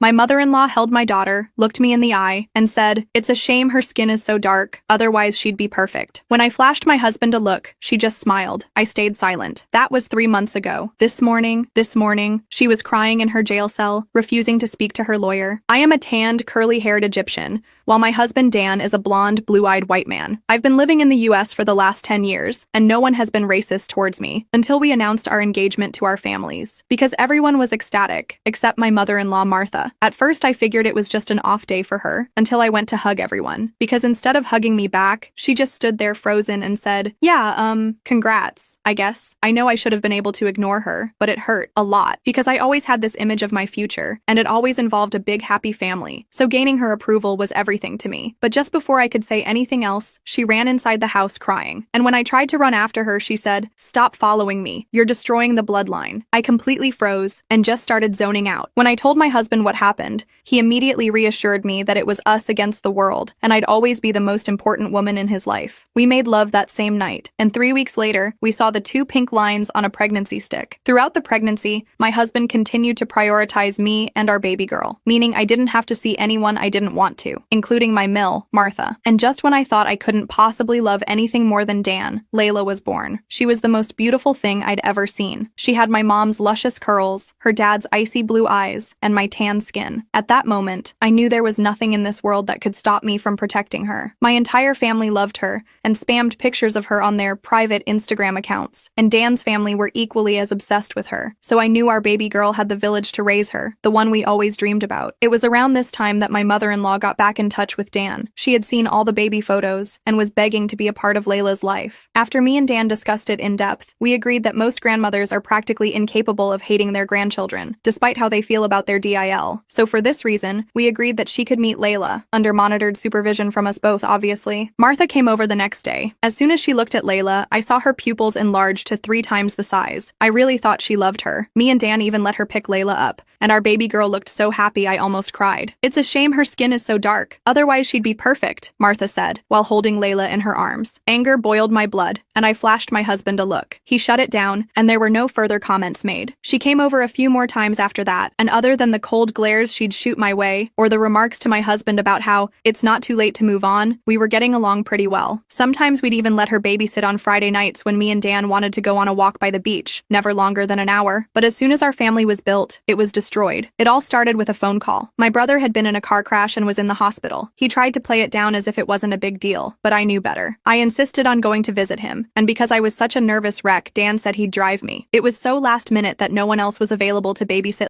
My mother-in-law held my daughter, looked me in the eye, and said, "It's a shame her skin is so dark, otherwise she'd be perfect." When I flashed my husband a look, she just smiled. I stayed silent. That was 3 months ago. This morning, she was crying in her jail cell, refusing to speak to her lawyer. I am a tanned, curly-haired Egyptian, while my husband Dan is a blonde, blue-eyed white man. I've been living in the US for the last 10 years, and no one has been racist towards me until we announced our engagement to our families, because everyone was ecstatic, except my mother-in-law Martha. At first I figured it was just an off day for her, until I went to hug everyone, because instead of hugging me back, she just stood there frozen and said, "Yeah, congrats, I guess." I know I should have been able to ignore her, but it hurt a lot, because I always had this image of my future, and it always involved a big happy family, so gaining her approval was everything to me. But just before I could say anything else, she ran inside the house crying, and when I tried to run after her, she said, "Stop following me, you're destroying the bloodline." I completely froze and just started zoning out. When I told my husband what happened, he immediately reassured me that it was us against the world, and I'd always be the most important woman in his life. We made love that same night, and 3 weeks later, we saw the 2 pink lines on a pregnancy stick. Throughout the pregnancy, my husband continued to prioritize me and our baby girl, meaning I didn't have to see anyone I didn't want to, including my mill, Martha. And just when I thought I couldn't possibly love anything more than Dan, Layla was born. She was the most beautiful thing I'd ever seen. She had my mom's luscious curls, her dad's icy blue eyes, and my tan skin. At that moment, I knew there was nothing in this world that could stop me from protecting her. My entire family loved her and spammed pictures of her on their private Instagram accounts, and Dan's family were equally as obsessed with her. So I knew our baby girl had the village to raise her, the one we always dreamed about. It was around this time that my mother-in-law got back in touch with Dan. She had seen all the baby photos and was begging to be a part of Layla's life. After me and Dan discussed it in depth, we agreed that most grandmothers are practically incapable of hating their grandchildren, despite how they feel about their DIL. So for this reason, we agreed that she could meet Layla, under monitored supervision from us both, obviously. Martha came over the next day. As soon as she looked at Layla, I saw her pupils enlarged to 3 times the size. I really thought she loved her. Me and Dan even let her pick Layla up, and our baby girl looked so happy I almost cried. "It's a shame her skin is so dark, otherwise she'd be perfect," Martha said, while holding Layla in her arms. Anger boiled my blood, and I flashed my husband a look. He shut it down, and there were no further comments made. She came over a few more times after that, and other than the cold glares she'd shoot my way, or the remarks to my husband about how it's not too late to move on, we were getting along pretty well. Sometimes we'd even let her babysit on Friday nights when me and Dan wanted to go on a walk by the beach, never longer than an hour. But as soon as our family was built, it was destroyed. It all started with a phone call. My brother had been in a car crash and was in the hospital. He tried to play it down as if it wasn't a big deal, but I knew better. I insisted on going to visit him, and because I was such a nervous wreck, Dan said he'd drive me. It was so last minute that no one else was available to babysit